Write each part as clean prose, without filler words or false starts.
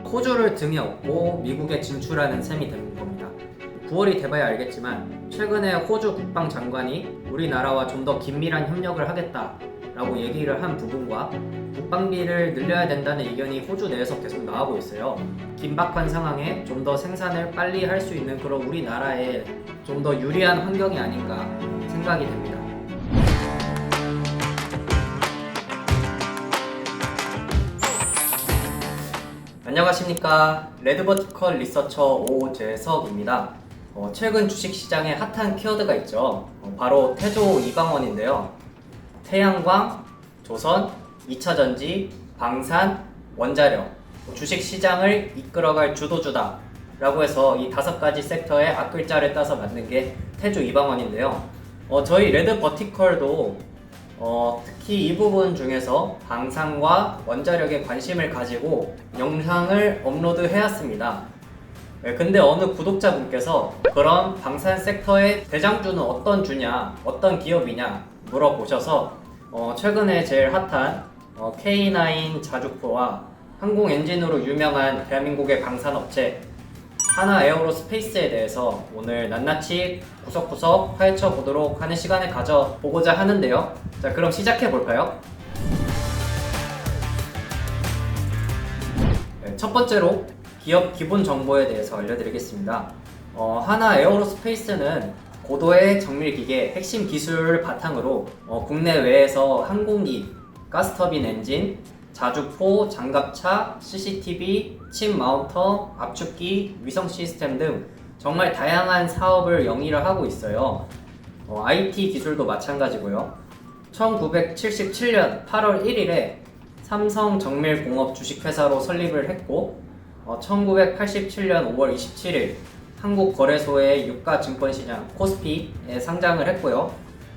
호주를 등에 업고 미국에 진출하는 셈이 되는 겁니다. 9월이 돼봐야 알겠지만 최근에 호주 국방장관이 우리나라와 좀 더 긴밀한 협력을 하겠다라고 얘기를 한 부분과 국방비를 늘려야 된다는 의견이 호주 내에서 계속 나오고 있어요. 긴박한 상황에 좀 더 생산을 빨리 할 수 있는 그런 우리나라에 좀 더 유리한 환경이 아닌가 생각이 됩니다. 안녕하십니까. 레드버티컬 리서처 오재석입니다. 최근 주식시장에 핫한 키워드가 있죠. 바로 태조 이방원인데요. 태양광, 조선, 2차전지, 방산, 원자력, 주식시장을 이끌어갈 주도주다 라고 해서 이 5가지 섹터의 앞글자를 따서 만든 게 태조 이방원인데요. 저희 레드버티컬도 특히 이 부분 중에서 방산과 원자력에 관심을 가지고 영상을 업로드 해왔습니다. 근데 어느 구독자분께서 그런 방산 섹터의 대장주는 어떤 주냐, 어떤 기업이냐 물어보셔서 최근에 제일 핫한 K9 자주포와 항공 엔진으로 유명한 대한민국의 방산업체 하나 에어로스페이스에 대해서 오늘 낱낱이 구석구석 파헤쳐 보도록 하는 시간을 가져보고자 하는데요. 자, 그럼 시작해 볼까요? 첫 번째로 기업 기본 정보에 대해서 알려드리겠습니다. 하나 에어로스페이스는 고도의 정밀기계 핵심 기술을 바탕으로 국내외에서 항공기, 가스터빈 엔진, 자주포, 장갑차, CCTV, 칩 마운터, 압축기, 위성 시스템 등 정말 다양한 사업을 영위를 하고 있어요. IT 기술도 마찬가지고요. 1977년 8월 1일에 삼성 정밀공업 주식회사로 설립을 했고 1987년 5월 27일 한국거래소의 유가증권시장 코스피에 상장을 했고요.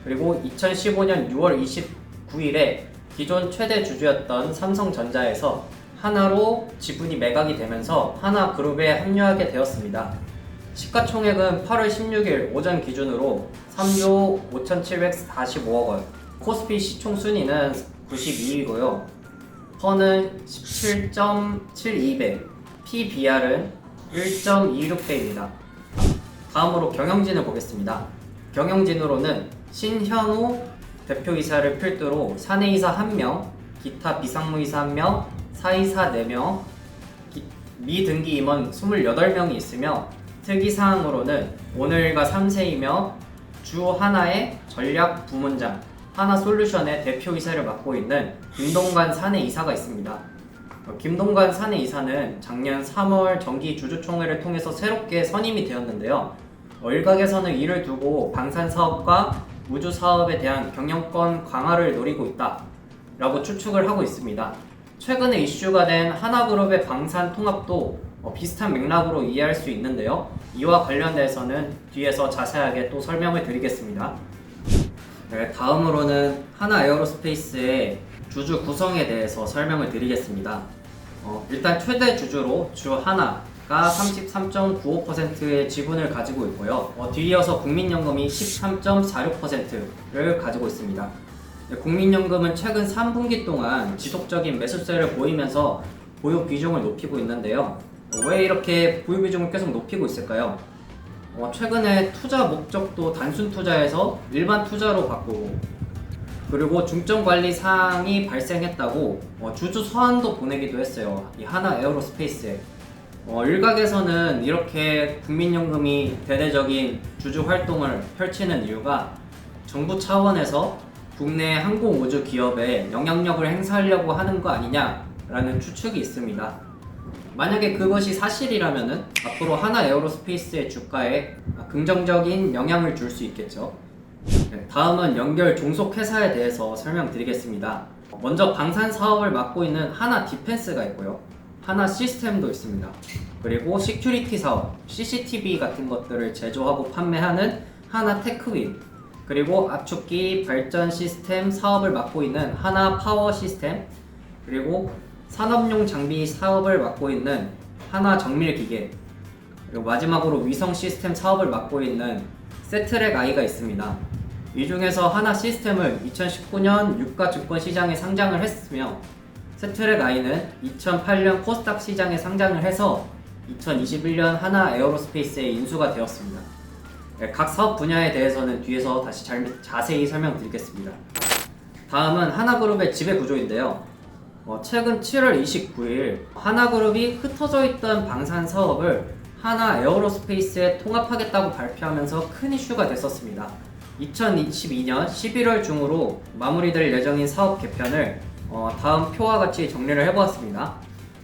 그리고 2015년 6월 29일에 기존 최대 주주였던 삼성전자에서 하나로 지분이 매각이 되면서 하나그룹에 합류하게 되었습니다. 시가총액은 8월 16일 오전 기준으로 3조 5,745억 원, 코스피 시총순위는 92위고요. 퍼는 17.72배, PBR은 1.26배입니다. 다음으로 경영진을 보겠습니다. 경영진으로는 신현우 대표이사를 필두로 사내이사 1명, 기타 비상무이사 1명, 사이사 4명, 미등기 임원 28명이 있으며 특이사항으로는 오늘과 3세이며 주 하나의 전략 부문장, 하나솔루션의 대표이사를 맡고 있는 김동관 사내이사가 있습니다. 김동관 사내이사는 작년 3월 정기주주총회를 통해서 새롭게 선임이 되었는데요. 일각에서는 이를 두고 방산사업과 우주사업에 대한 경영권 강화를 노리고 있다 라고 추측을 하고 있습니다. 최근에 이슈가 된 하나그룹의 방산 통합도 비슷한 맥락으로 이해할 수 있는데요. 이와 관련돼서는 뒤에서 자세하게 또 설명을 드리겠습니다. 네, 다음으로는 하나 에어로스페이스의 주주 구성에 대해서 설명을 드리겠습니다. 일단 최대 주주로 주 하나가 33.95%의 지분을 가지고 있고요. 뒤이어서 국민연금이 13.46%를 가지고 있습니다. 국민연금은 최근 3분기 동안 지속적인 매수세를 보이면서 보유 비중을 높이고 있는데요. 왜 이렇게 보유 비중을 계속 높이고 있을까요? 최근에 투자 목적도 단순 투자에서 일반 투자로 바꾸고, 그리고 중점 관리 사항이 발생했다고 주주 서한도 보내기도 했어요. 이 하나 에어로스페이스에. 일각에서는 이렇게 국민연금이 대대적인 주주 활동을 펼치는 이유가 정부 차원에서 국내 항공우주 기업에 영향력을 행사하려고 하는 거 아니냐라는 추측이 있습니다. 만약에 그것이 사실이라면 앞으로 하나 에어로스페이스의 주가에 긍정적인 영향을 줄 수 있겠죠. 다음은 연결 종속 회사에 대해서 설명드리겠습니다. 먼저 방산 사업을 맡고 있는 하나 디펜스가 있고요. 하나 시스템도 있습니다. 그리고 시큐리티 사업, CCTV 같은 것들을 제조하고 판매하는 하나 테크윈, 그리고 압축기 발전 시스템 사업을 맡고 있는 하나 파워 시스템, 그리고 산업용 장비 사업을 맡고 있는 하나 정밀기계, 그리고 마지막으로 위성 시스템 사업을 맡고 있는 세트렉 I가 있습니다. 이 중에서 하나 시스템은 2019년 유가증권 시장에 상장을 했으며 세트랙 I는 2008년 코스닥 시장에 상장을 해서 2021년 하나 에어로스페이스에 인수가 되었습니다. 각 사업 분야에 대해서는 뒤에서 다시 자세히 설명드리겠습니다. 다음은 하나그룹의 지배 구조인데요. 최근 7월 29일 하나그룹이 흩어져 있던 방산 사업을 하나 에어로스페이스에 통합하겠다고 발표하면서 큰 이슈가 됐었습니다. 2022년 11월 중으로 마무리될 예정인 사업 개편을 다음 표와 같이 정리를 해보았습니다.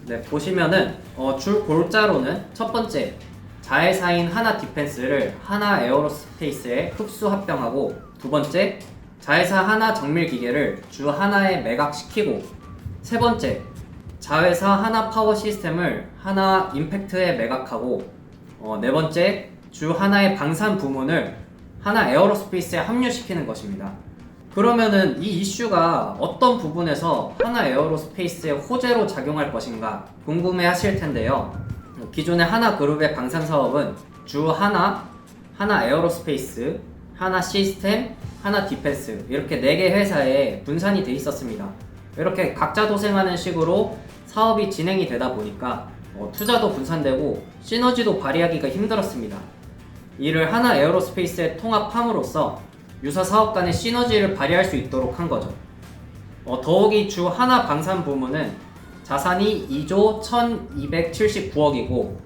네, 보시면은 줄 골자로는 첫 번째, 자회사인 하나 디펜스를 하나 에어로스페이스에 흡수 합병하고, 두 번째, 자회사 하나 정밀기계를 주 하나에 매각시키고, 세 번째, 자회사 하나 파워 시스템을 하나 임팩트에 매각하고, 네 번째, 주 하나의 방산 부문을 하나 에어로스페이스에 합류시키는 것입니다. 그러면은 이 이슈가 어떤 부분에서 하나 에어로스페이스의 호재로 작용할 것인가 궁금해 하실 텐데요. 기존의 하나 그룹의 방산 사업은 주 하나, 하나 에어로스페이스, 하나 시스템, 하나 디펜스 이렇게 4개 회사에 분산이 돼 있었습니다. 이렇게 각자 도생하는 식으로 사업이 진행이 되다 보니까 투자도 분산되고 시너지도 발휘하기가 힘들었습니다. 이를 하나 에어로스페이스에 통합함으로써 유사 사업 간의 시너지를 발휘할 수 있도록 한 거죠. 더욱이 주 하나 방산 부문은 자산이 2조 1279억이고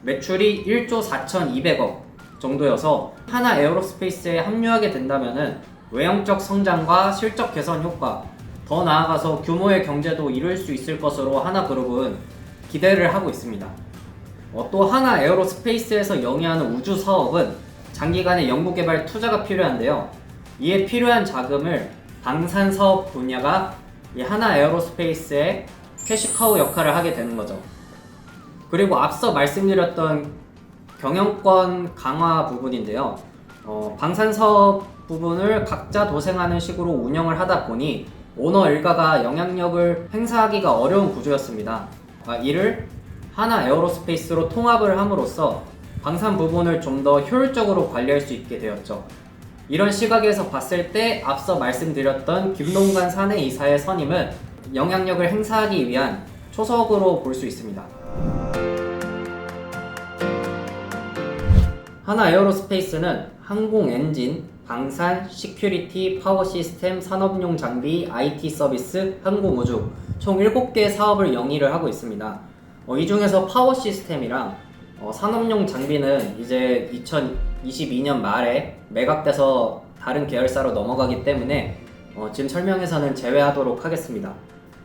매출이 1조 4200억 정도여서 하나 에어로스페이스에 합류하게 된다면은 외형적 성장과 실적 개선 효과, 더 나아가서 규모의 경제도 이룰 수 있을 것으로 하나그룹은 기대를 하고 있습니다. 또 하나 에어로스페이스에서 영위하는 우주 사업은 장기간의 연구개발 투자가 필요한데요. 이에 필요한 자금을 방산 사업 분야가 이 하나 에어로스페이스의 캐시카우 역할을 하게 되는 거죠. 그리고 앞서 말씀드렸던 경영권 강화 부분인데요. 방산 사업 부분을 각자 도생하는 식으로 운영을 하다 보니 오너 일가가 영향력을 행사하기가 어려운 구조였습니다. 이를 하나 에어로스페이스로 통합을 함으로써 방산 부분을 좀 더 효율적으로 관리할 수 있게 되었죠. 이런 시각에서 봤을 때 앞서 말씀드렸던 김동관 사내이사의 선임은 영향력을 행사하기 위한 초석으로 볼 수 있습니다. 하나 에어로스페이스는 항공 엔진, 방산, 시큐리티, 파워 시스템, 산업용 장비, IT 서비스, 항공우주 총 7개의 사업을 영위를 하고 있습니다. 이 중에서 파워 시스템이랑 산업용 장비는 이제 2022년 말에 매각돼서 다른 계열사로 넘어가기 때문에 지금 설명에서는 제외하도록 하겠습니다.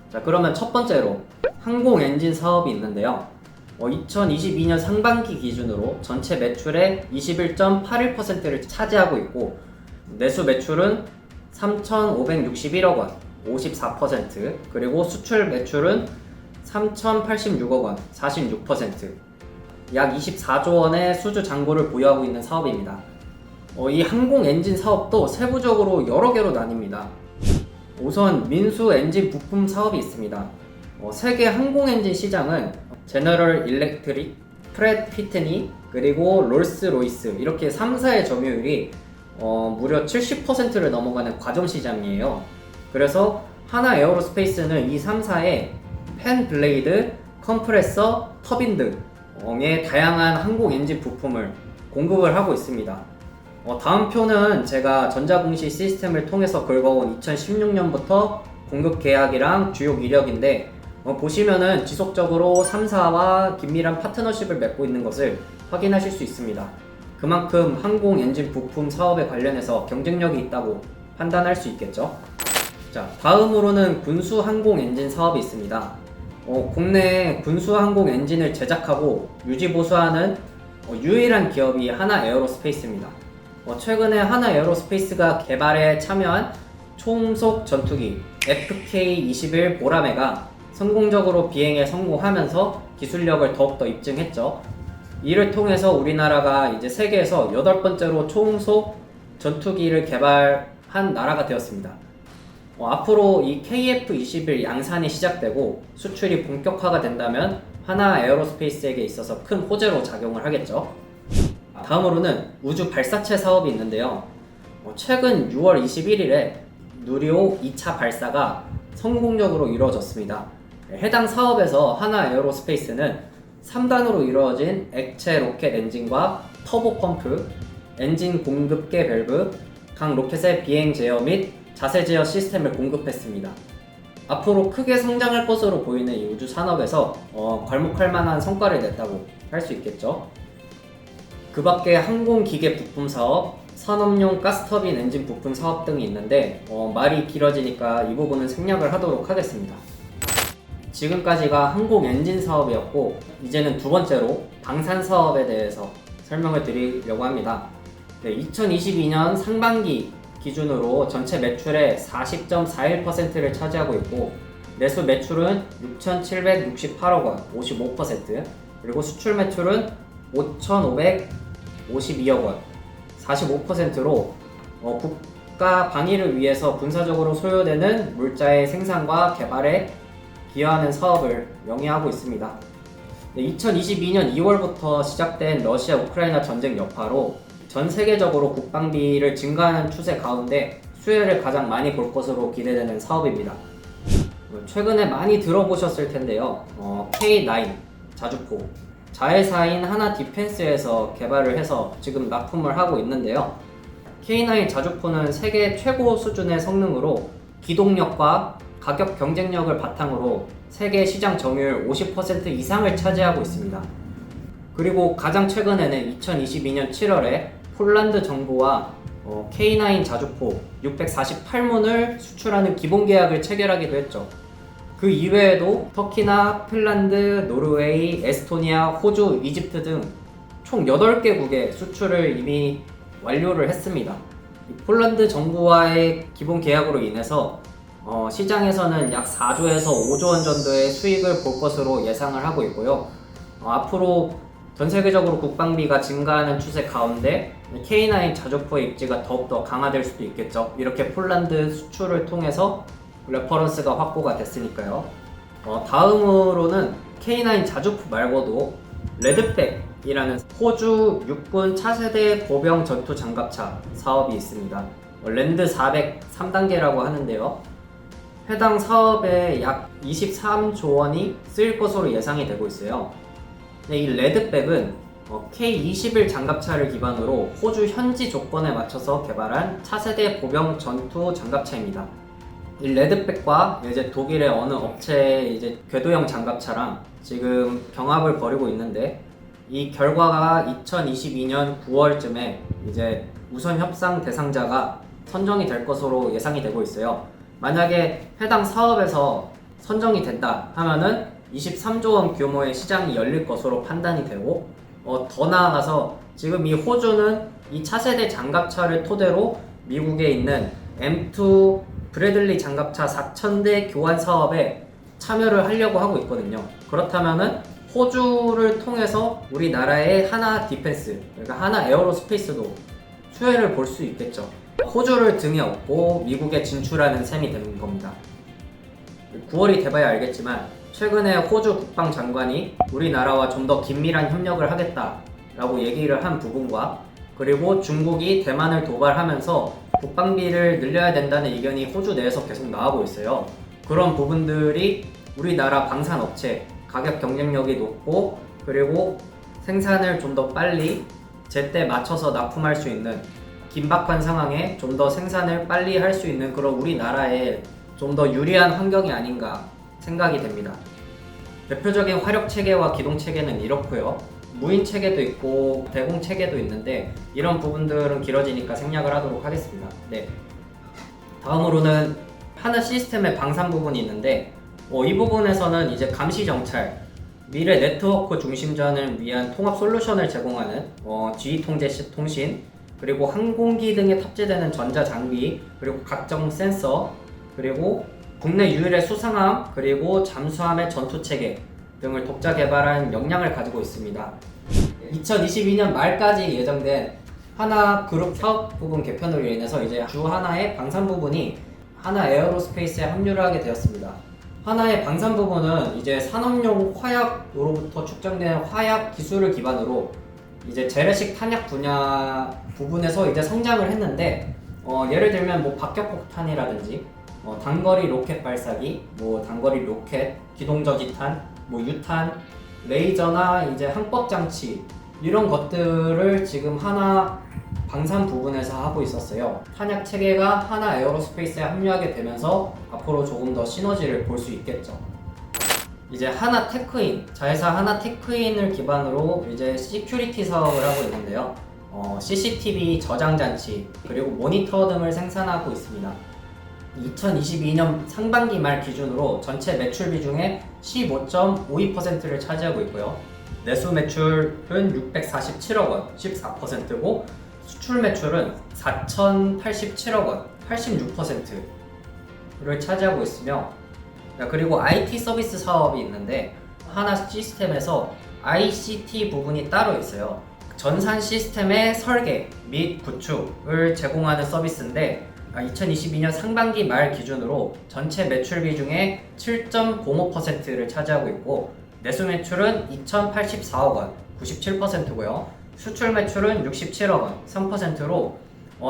자, 그러면 첫 번째로 항공 엔진 사업이 있는데요. 2022년 상반기 기준으로 전체 매출의 21.81%를 차지하고 있고 내수 매출은 3,561억 원, 54%, 그리고 수출 매출은 3,086억 원, 46%, 약 24조 원의 수주 잔고를 보유하고 있는 사업입니다. 이 항공 엔진 사업도 세부적으로 여러 개로 나뉩니다. 우선 민수 엔진 부품 사업이 있습니다. 세계 항공 엔진 시장은 제너럴 일렉트릭, 프렛 휘트니, 그리고 롤스로이스 이렇게 3사의 점유율이 무려 70%를 넘어가는 과점 시장이에요. 그래서 하나 에어로스페이스는 이 3사의 팬 블레이드, 컴프레서, 터빈 등의 다양한 항공 엔진 부품을 공급을 하고 있습니다. 다음 표는 제가 전자공시 시스템을 통해서 긁어온 2016년부터 공급 계약이랑 주요 이력인데 보시면은 지속적으로 3사와 긴밀한 파트너십을 맺고 있는 것을 확인하실 수 있습니다. 그만큼 항공 엔진 부품 사업에 관련해서 경쟁력이 있다고 판단할 수 있겠죠. 자, 다음으로는 군수 항공 엔진 사업이 있습니다. 국내에 군수 항공 엔진을 제작하고 유지 보수하는 유일한 기업이 하나 에어로스페이스입니다. 최근에 하나 에어로스페이스가 개발에 참여한 초음속 전투기 FK-21 보라매가 성공적으로 비행에 성공하면서 기술력을 더욱더 입증했죠. 이를 통해서 우리나라가 이제 세계에서 8번째로 초음속 전투기를 개발한 나라가 되었습니다. 앞으로 이 KF-21 양산이 시작되고 수출이 본격화가 된다면 하나 에어로스페이스에게 있어서 큰 호재로 작용을 하겠죠. 다음으로는 우주 발사체 사업이 있는데요. 최근 6월 21일에 누리호 2차 발사가 성공적으로 이루어졌습니다. 해당 사업에서 하나 에어로스페이스는 3단으로 이루어진 액체 로켓 엔진과 터보 펌프, 엔진 공급계 밸브, 각 로켓의 비행 제어 및 자세 제어 시스템을 공급했습니다. 앞으로 크게 성장할 것으로 보이는 이 우주 산업에서 괄목할 만한 성과를 냈다고 할 수 있겠죠. 그 밖에 항공기계 부품 사업, 산업용 가스터빈 엔진 부품 사업 등이 있는데 말이 길어지니까 이 부분은 생략을 하도록 하겠습니다. 지금까지가 항공 엔진 사업이었고, 이제는 두 번째로 방산 사업에 대해서 설명을 드리려고 합니다. 2022년 상반기 기준으로 전체 매출의 40.41%를 차지하고 있고, 내수 매출은 6,768억 원, 55%, 그리고 수출 매출은 5,552억 원, 45%로 국가 방위를 위해서 군사적으로 소요되는 물자의 생산과 개발에 기여하는 사업을 영위하고 있습니다. 2022년 2월부터 시작된 러시아 우크라이나 전쟁 여파로 전 세계적으로 국방비를 증가하는 추세 가운데 수혜를 가장 많이 볼 것으로 기대되는 사업입니다. 최근에 많이 들어보셨을 텐데요. K9 자주포, 자회사인 하나 디펜스에서 개발을 해서 지금 납품을 하고 있는데요. K9 자주포는 세계 최고 수준의 성능으로 기동력과 가격 경쟁력을 바탕으로 세계 시장 점유율 50% 이상을 차지하고 있습니다. 그리고 가장 최근에는 2022년 7월에 폴란드 정부와 K9 자주포 648문을 수출하는 기본 계약을 체결하기도 했죠. 그 이외에도 터키나 핀란드, 노르웨이, 에스토니아, 호주, 이집트 등 총 8개국에 수출을 이미 완료를 했습니다. 폴란드 정부와의 기본 계약으로 인해서 시장에서는 약 4조에서 5조 원 정도의 수익을 볼 것으로 예상을 하고 있고요. 앞으로 전 세계적으로 국방비가 증가하는 추세 가운데 K9 자주포의 입지가 더욱더 강화될 수도 있겠죠. 이렇게 폴란드 수출을 통해서 레퍼런스가 확보가 됐으니까요. 다음으로는 K9 자주포 말고도 레드백이라는 호주 육군 차세대 보병 전투 장갑차 사업이 있습니다. 랜드 400 3단계라고 하는데요. 해당 사업에 약 23조 원이 쓰일 것으로 예상이 되고 있어요. 이 레드백은 K21 장갑차를 기반으로 호주 현지 조건에 맞춰서 개발한 차세대 보병 전투 장갑차입니다. 이 레드백과 이제 독일의 어느 업체의 이제 궤도형 장갑차랑 지금 경합을 벌이고 있는데, 이 결과가 2022년 9월쯤에 이제 우선 협상 대상자가 선정이 될 것으로 예상이 되고 있어요. 만약에 해당 사업에서 선정이 된다 하면은 23조 원 규모의 시장이 열릴 것으로 판단이 되고, 더 나아가서 지금 이 호주는 이 차세대 장갑차를 토대로 미국에 있는 M2 브래들리 장갑차 4,000대 교환 사업에 참여를 하려고 하고 있거든요. 그렇다면은 호주를 통해서 우리나라의 하나 디펜스, 그러니까 하나 에어로스페이스도 수혜를 볼 수 있겠죠. 호주를 등에 업고 미국에 진출하는 셈이 되는 겁니다. 9월이 돼봐야 알겠지만 최근에 호주 국방장관이 우리나라와 좀 더 긴밀한 협력을 하겠다라고 얘기를 한 부분과, 그리고 중국이 대만을 도발하면서 국방비를 늘려야 된다는 의견이 호주 내에서 계속 나오고 있어요. 그런 부분들이 우리나라 방산업체 가격 경쟁력이 높고, 그리고 생산을 좀 더 빨리 제때 맞춰서 납품할 수 있는, 긴박한 상황에 좀 더 생산을 빨리 할 수 있는 그런 우리나라에 좀 더 유리한 환경이 아닌가 생각이 됩니다. 대표적인 화력 체계와 기동 체계는 이렇고요. 무인 체계도 있고 대공 체계도 있는데 이런 부분들은 길어지니까 생략을 하도록 하겠습니다. 네. 다음으로는 하나 시스템의 방산 부분이 있는데 이 부분에서는 이제 감시 정찰, 미래 네트워크 중심전을 위한 통합 솔루션을 제공하는 지휘 통제 통신, 그리고 항공기 등에 탑재되는 전자장비, 그리고 각종 센서, 그리고 국내 유일의 수상함, 그리고 잠수함의 전투체계 등을 독자 개발한 역량을 가지고 있습니다. 2022년 말까지 예정된 하나 그룹 사업 부분 개편으로 인해서 이제 주 하나의 방산 부분이 하나 에어로스페이스에 합류를 하게 되었습니다. 하나의 방산 부분은 이제 산업용 화약으로부터 축적된 화약 기술을 기반으로 이제 재래식 탄약 분야 부분에서 이제 성장을 했는데 예를 들면 뭐 박격폭탄이라든지 단거리 로켓 발사기, 단거리 로켓, 기동저지탄, 유탄, 레이저나 이제 항법 장치 이런 것들을 지금 하나 방산 부분에서 하고 있었어요. 탄약 체계가 하나 에어로스페이스에 합류하게 되면서 앞으로 조금 더 시너지를 볼 수 있겠죠. 이제 하나 테크인, 자회사 하나 테크인을 기반으로 이제 시큐리티 사업을 하고 있는데요. CCTV 저장 장치 그리고 모니터 등을 생산하고 있습니다. 2022년 상반기 말 기준으로 전체 매출 비중의 15.52%를 차지하고 있고요. 내수 매출은 647억 원, 14%고 수출 매출은 4,087억 원, 86%를 차지하고 있으며, 그리고 IT 서비스 사업이 있는데 하나 시스템에서 ICT 부분이 따로 있어요. 전산 시스템의 설계 및 구축을 제공하는 서비스인데 2022년 상반기 말 기준으로 전체 매출 비중의 7.05%를 차지하고 있고, 내수 매출은 2,084억 원, 97%고요. 수출 매출은 67억 원, 3%로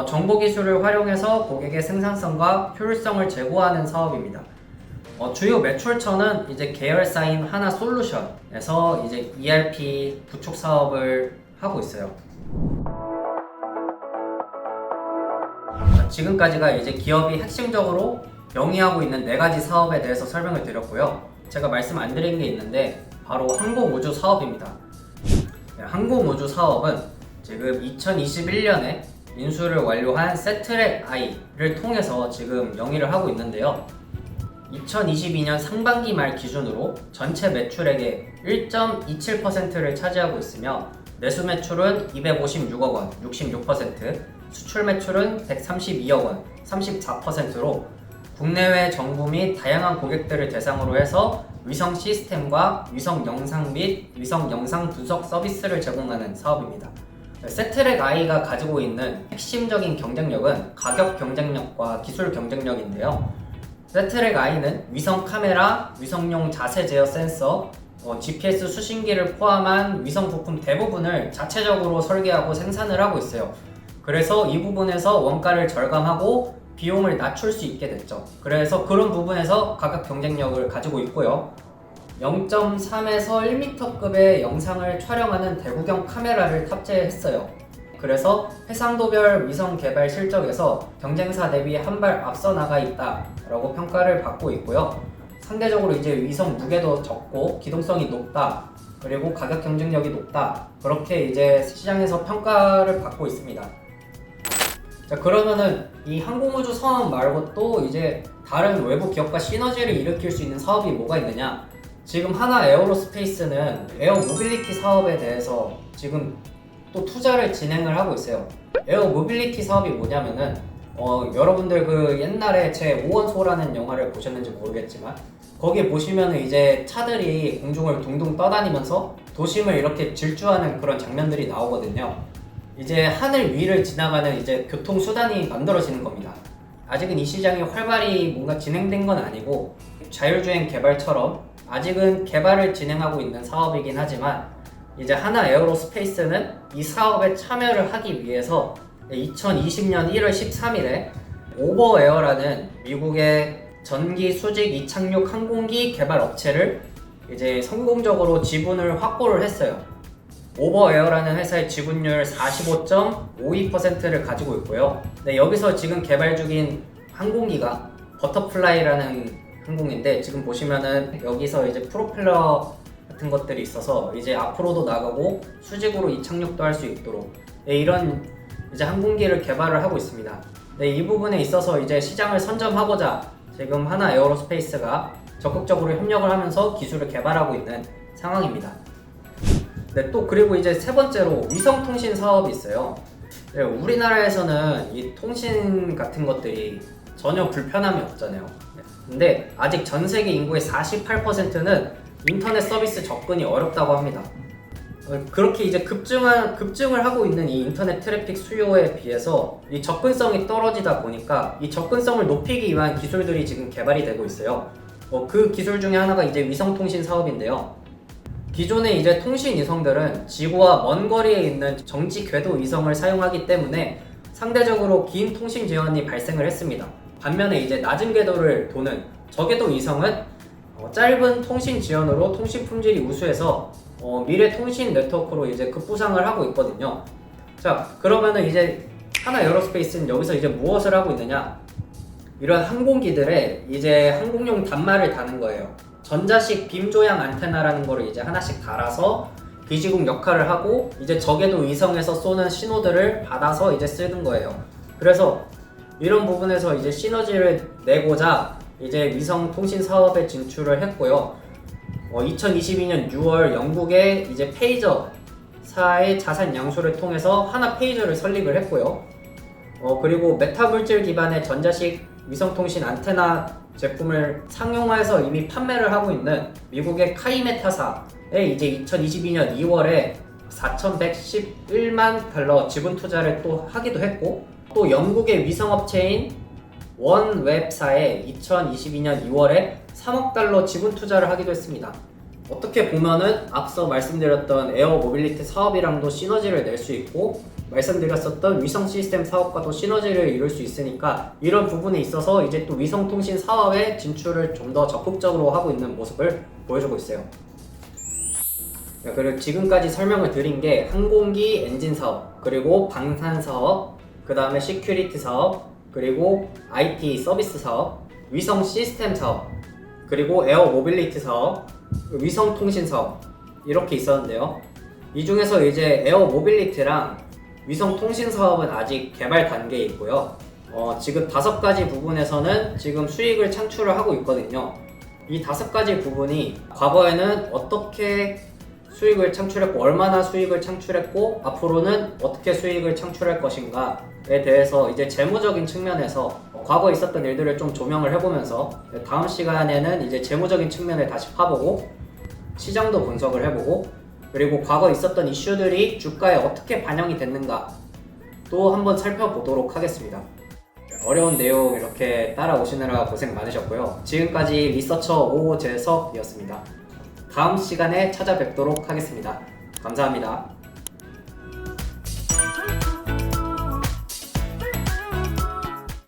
정보기술을 활용해서 고객의 생산성과 효율성을 제고하는 사업입니다. 주요 매출처는 이제 계열사인 하나솔루션에서 이제 ERP 구축 사업을 하고 있어요. 지금까지가 이제 기업이 핵심적으로 영위하고 있는 4가지 사업에 대해서 설명을 드렸고요. 제가 말씀 안 드린 게 있는데 바로 항공우주 사업입니다. 항공우주 사업은 지금 2021년에 인수를 완료한 세트랙 I를 통해서 지금 영위를 하고 있는데요. 2022년 상반기 말 기준으로 전체 매출액의 1.27%를 차지하고 있으며, 내수 매출은 256억 원, 66%, 수출 매출은 132억 원, 34%로 국내외 정부 및 다양한 고객들을 대상으로 해서 위성 시스템과 위성 영상 및 위성 영상 분석 서비스를 제공하는 사업입니다. 세트랙 I가 가지고 있는 핵심적인 경쟁력은 가격 경쟁력과 기술 경쟁력인데요. 세트랙 I는 위성 카메라, 위성용 자세 제어 센서, GPS 수신기를 포함한 위성 부품 대부분을 자체적으로 설계하고 생산을 하고 있어요. 그래서 이 부분에서 원가를 절감하고 비용을 낮출 수 있게 됐죠. 그래서 그런 부분에서 가격 경쟁력을 가지고 있고요. 0.3에서 1m급의 영상을 촬영하는 대구경 카메라를 탑재했어요. 그래서 해상도별 위성 개발 실적에서 경쟁사 대비 한 발 앞서 나가 있다라고 평가를 받고 있고요. 상대적으로 이제 위성 무게도 적고 기동성이 높다, 그리고 가격 경쟁력이 높다, 그렇게 이제 시장에서 평가를 받고 있습니다. 자, 그러면은 이 항공우주 사업 말고 또 이제 다른 외부 기업과 시너지를 일으킬 수 있는 사업이 뭐가 있느냐? 지금 하나 에어로스페이스는 에어 모빌리티 사업에 대해서 지금 또 투자를 진행을 하고 있어요. 에어 모빌리티 사업이 뭐냐면은 여러분들 그 옛날에 제 5원소라는 영화를 보셨는지 모르겠지만 거기에 보시면은 이제 차들이 공중을 둥둥 떠다니면서 도심을 이렇게 질주하는 그런 장면들이 나오거든요. 이제 하늘 위를 지나가는 이제 교통수단이 만들어지는 겁니다. 아직은 이 시장이 활발히 뭔가 진행된 건 아니고 자율주행 개발처럼 아직은 개발을 진행하고 있는 사업이긴 하지만, 이제 하나 에어로스페이스는 이 사업에 참여를 하기 위해서 2020년 1월 13일에 오버에어라는 미국의 전기 수직 이착륙 항공기 개발 업체를 이제 성공적으로 지분을 확보를 했어요. 오버에어라는 회사의 지분율 45.52%를 가지고 있고요. 네, 여기서 지금 개발 중인 항공기가 버터플라이라는 항공인데, 지금 보시면은 여기서 이제 프로펠러 같은 것들이 있어서 이제 앞으로도 나가고 수직으로 이착륙도 할 수 있도록 이런 이제 항공기를 개발을 하고 있습니다. 네, 이 부분에 있어서 이제 시장을 선점하고자 지금 하나 에어로스페이스가 적극적으로 협력을 하면서 기술을 개발하고 있는 상황입니다. 네, 또 그리고 이제 세 번째로 위성통신 사업이 있어요. 네, 우리나라에서는 이 통신 같은 것들이 전혀 불편함이 없잖아요. 네, 근데 아직 전 세계 인구의 48%는 인터넷 서비스 접근이 어렵다고 합니다. 그렇게 이제 급증을 하고 있는 이 인터넷 트래픽 수요에 비해서 이 접근성이 떨어지다 보니까 이 접근성을 높이기 위한 기술들이 지금 개발이 되고 있어요. 그 기술 중에 하나가 이제 위성통신 사업인데요. 기존의 이제 통신 위성들은 지구와 먼 거리에 있는 정지 궤도 위성을 사용하기 때문에 상대적으로 긴 통신 지연이 발생을 했습니다. 반면에 이제 낮은 궤도를 도는 저궤도 위성은 짧은 통신 지연으로 통신 품질이 우수해서 미래 통신 네트워크로 이제 급부상을 하고 있거든요. 자, 그러면은 이제 하나 에어로스페이스는 여기서 이제 무엇을 하고 있느냐? 이런 항공기들에 이제 항공용 단말을 다는 거예요. 전자식 빔 조향 안테나라는 거를 이제 하나씩 달아서 비지국 역할을 하고 이제 저궤도 위성에서 쏘는 신호들을 받아서 이제 쓰는 거예요. 그래서 이런 부분에서 이제 시너지를 내고자 이제 위성 통신 사업에 진출을 했고요. 2022년 6월 영국의 이제 페이저사의 자산 양수를 통해서 하나 페이저를 설립을 했고요. 그리고 메타 물질 기반의 전자식 위성통신 안테나 제품을 상용화해서 이미 판매를 하고 있는 미국의 카이메타사에 이제 2022년 2월에 4,111만 달러 지분 투자를 또 하기도 했고, 또 영국의 위성업체인 원웹사에 2022년 2월에 3억 달러 지분 투자를 하기도 했습니다. 어떻게 보면은 앞서 말씀드렸던 에어 모빌리티 사업이랑도 시너지를 낼 수 있고, 말씀드렸었던 위성 시스템 사업과도 시너지를 이룰 수 있으니까 이런 부분에 있어서 이제 또 위성 통신 사업에 진출을 좀 더 적극적으로 하고 있는 모습을 보여주고 있어요. 그리고 지금까지 설명을 드린 게 항공기 엔진 사업, 그리고 방산 사업, 그 다음에 시큐리티 사업, 그리고 IT 서비스 사업, 위성 시스템 사업, 그리고 에어 모빌리티 사업, 위성 통신 사업 이렇게 있었는데요. 이 중에서 이제 에어 모빌리티랑 위성 통신 사업은 아직 개발 단계에 있고요. 지금 5가지 부분에서는 지금 수익을 창출을 하고 있거든요. 이 5가지 부분이 과거에는 어떻게 수익을 창출했고, 얼마나 수익을 창출했고, 앞으로는 어떻게 수익을 창출할 것인가에 대해서 이제 재무적인 측면에서 과거에 있었던 일들을 좀 조명을 해보면서 다음 시간에는 이제 재무적인 측면을 다시 파보고 시장도 분석을 해보고, 그리고 과거 있었던 이슈들이 주가에 어떻게 반영이 됐는가 또 한번 살펴보도록 하겠습니다. 어려운 내용 이렇게 따라오시느라 고생 많으셨고요. 지금까지 리서처 오재석이었습니다. 다음 시간에 찾아뵙도록 하겠습니다. 감사합니다.